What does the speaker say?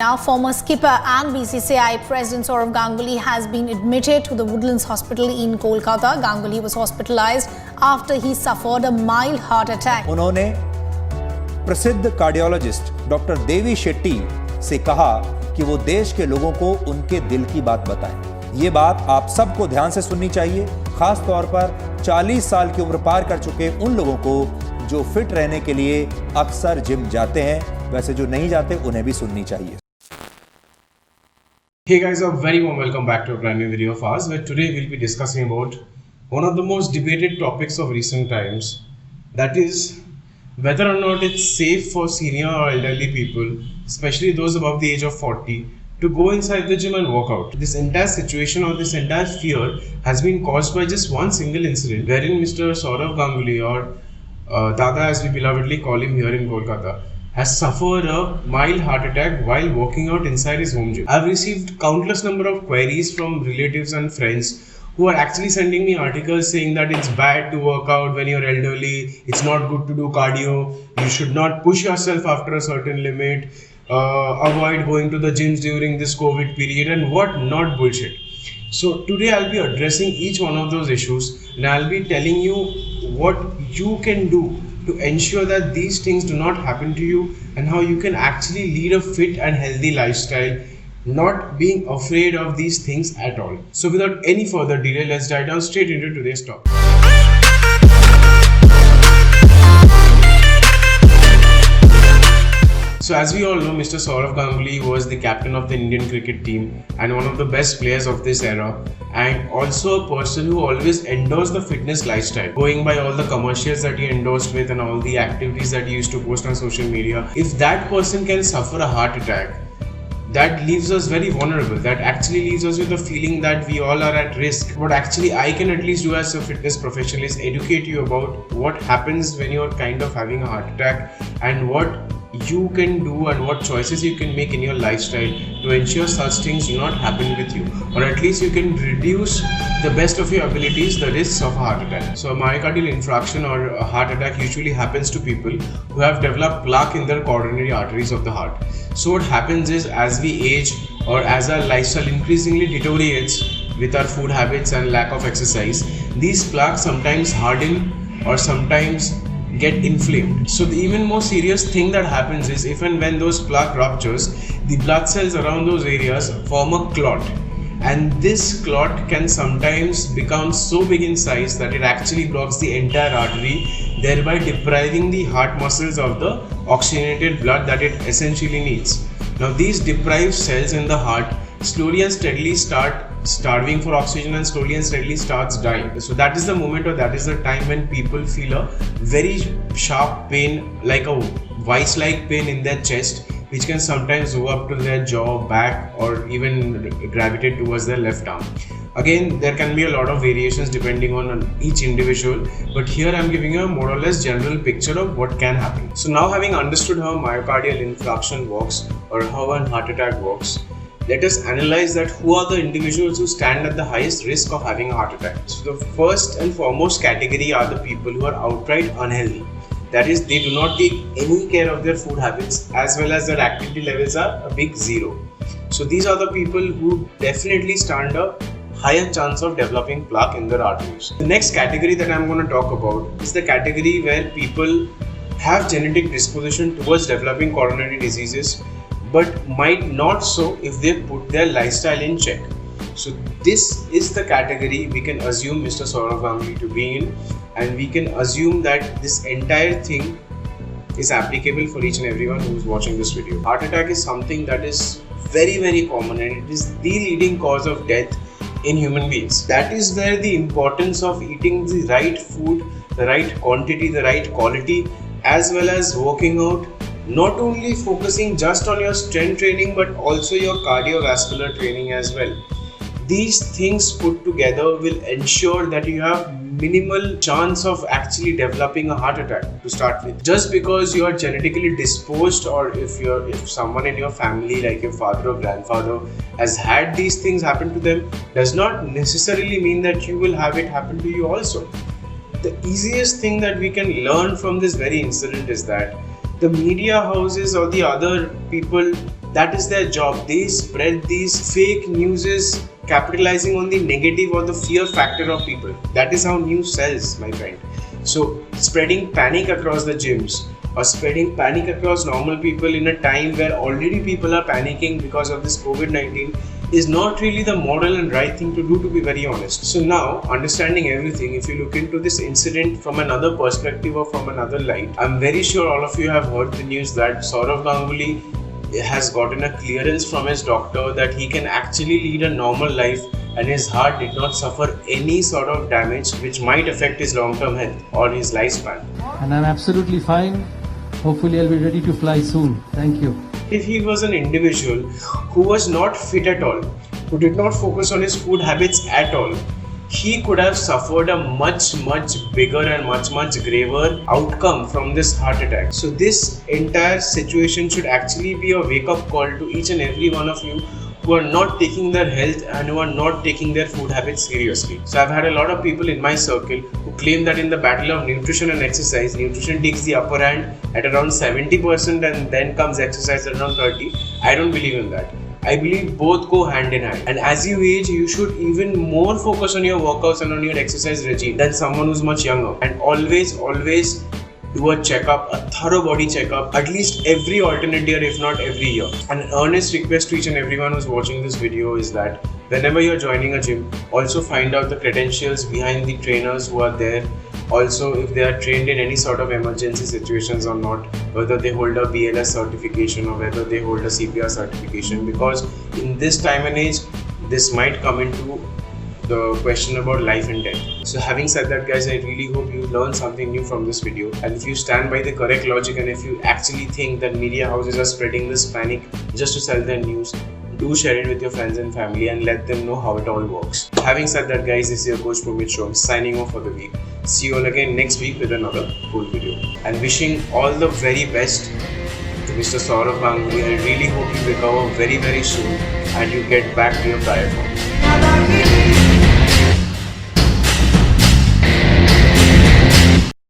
Now, former skipper and BCCI President Saurav Ganguly has been admitted to the Woodlands Hospital in Kolkata. Ganguly was hospitalized after he suffered a mild heart attack. उन्होंने प्रसिद्ध cardiologist doctor Devi Shetty से कहा कि वो देश के लोगों को उनके दिल की बात बताएं। ये बात आप सबको ध्यान से सुननी चाहिए, खास तौर पर 40 साल की उम्र पार कर चुके उन लोगों को जो फिट रहने के लिए अक्सर जिम जाते हैं। वैसे जो नहीं जाते उन्हें भी सुननी चाहिए। Hey guys, a very warm welcome back to a brand new video of ours, where today we'll be discussing about one of the most debated topics of recent times, that is whether or not it's safe for senior or elderly people, especially those above the age of 40, to go inside the gym and work out. This entire situation or this entire fear has been caused by just one single incident wherein Mr. Saurav Ganguly, or Dada as we belovedly call him here in Kolkata, has suffered a mild heart attack while working out inside his home gym. I've received countless number of queries from relatives and friends who are actually sending me articles saying that it's bad to work out when you're elderly, it's not good to do cardio, you should not push yourself after a certain limit, avoid going to the gyms during this COVID period, and what not bullshit. So today I'll be addressing each one of those issues, and I'll be telling you what you can do to ensure that these things do not happen to you, and how you can actually lead a fit and healthy lifestyle, not being afraid of these things at all. So without any further delay, let's dive down straight into today's topic. So as we all know, Mr. Saurav Ganguly was the captain of the Indian cricket team and one of the best players of this era, and also a person who always endorsed the fitness lifestyle, going by all the commercials that he endorsed with and all the activities that he used to post on social media. If that person can suffer a heart attack, that leaves us very vulnerable. That actually leaves us with the feeling that we all are at risk. What actually I can at least do as a fitness professional is educate you about what happens when you're kind of having a heart attack, and what you can do and what choices you can make in your lifestyle to ensure such things do not happen with you, or at least you can reduce the best of your abilities the risks of a heart attack. So a myocardial infarction or a heart attack usually happens to people who have developed plaque in their coronary arteries of the heart. So what happens is, as we age or as our lifestyle increasingly deteriorates with our food habits and lack of exercise, these plaques sometimes harden or sometimes get inflamed. So the even more serious thing that happens is, if and when those plaque ruptures, the blood cells around those areas form a clot, and this clot can sometimes become so big in size that it actually blocks the entire artery, thereby depriving the heart muscles of the oxygenated blood that it essentially needs. Now these deprived cells in the heart slowly and steadily start starving for oxygen, and slowly and steadily starts dying. So that is the moment, or that is the time when people feel a very sharp pain, like a vice-like pain in their chest, which can sometimes go up to their jaw, back, or even gravitate towards their left arm. Again, there can be a lot of variations depending on each individual, but here I'm giving you a more or less general picture of what can happen. So now, having understood how myocardial infarction works, or how a heart attack works, let us analyze that who are the individuals who stand at the highest risk of having a heart attack. So the first and foremost category are the people who are outright unhealthy. That is, they do not take any care of their food habits, as well as their activity levels are a big zero. So these are the people who definitely stand a higher chance of developing plaque in their arteries. The next category that I'm going to talk about is the category where people have genetic disposition towards developing coronary diseases, but might not so if they put their lifestyle in check. So this is the category we can assume Mr. Saurav Ganguly to be in, and we can assume that this entire thing is applicable for each and everyone who is watching this video. Heart attack is something that is very common, and it is the leading cause of death in human beings. That is where the importance of eating the right food, the right quantity, the right quality, as well as working out, not only focusing just on your strength training but also your cardiovascular training as well. These things put together will ensure that you have minimal chance of actually developing a heart attack to start with. Just because you are genetically disposed, or if someone in your family like your father or grandfather has had these things happen to them, does not necessarily mean that you will have it happen to you also. The easiest thing that we can learn from this very incident is that the media houses or the other people That is their job. They spread these fake news, capitalizing on the negative or the fear factor of people. That is how news sells, my friend. So spreading panic across the gyms or spreading panic across normal people in a time where already people are panicking because of this COVID-19 is not really the moral and right thing to do, to be very honest. So now, understanding everything, if you look into this incident from another perspective or from another light, I'm very sure all of you have heard the news that Saurav Ganguly has gotten a clearance from his doctor that he can actually lead a normal life and his heart did not suffer any sort of damage which might affect his long-term health or his lifespan. And I'm absolutely fine. Hopefully I'll be ready to fly soon. Thank you. If he was an individual who was not fit at all, who did not focus on his food habits at all, he could have suffered a much bigger and much graver outcome from this heart attack. So this entire situation should actually be a wake-up call to each and every one of you who are not taking their health and who are not taking their food habits seriously. So I've had a lot of people in my circle who claim that in the battle of nutrition and exercise, nutrition takes the upper hand at around 70% and then comes exercise at around 30%. I don't believe in that. I believe both go hand in hand. And as you age, you should even more focus on your workouts and on your exercise regime than someone who's much younger. And always do a checkup, a thorough body checkup, at least every alternate year, if not every year. An earnest request to each and everyone who's watching this video is that whenever you're joining a gym, also find out the credentials behind the trainers who are there. Also, if they are trained in any sort of emergency situations or not, whether they hold a BLS certification or whether they hold a CPR certification, because in this time and age, this might come into the question about life and death. So having said that, guys, I really hope you learned something new from this video, and if you stand by the correct logic and if you actually think that media houses are spreading this panic just to sell their news, do share it with your friends and family and let them know how it all works. Having said that, guys, this is your coach Pumit Shom signing off for the week. See you all again next week with another cool video, and wishing all the very best to Mr. Saurav Ganguly. I really hope you recover very soon and you get back to your prior form.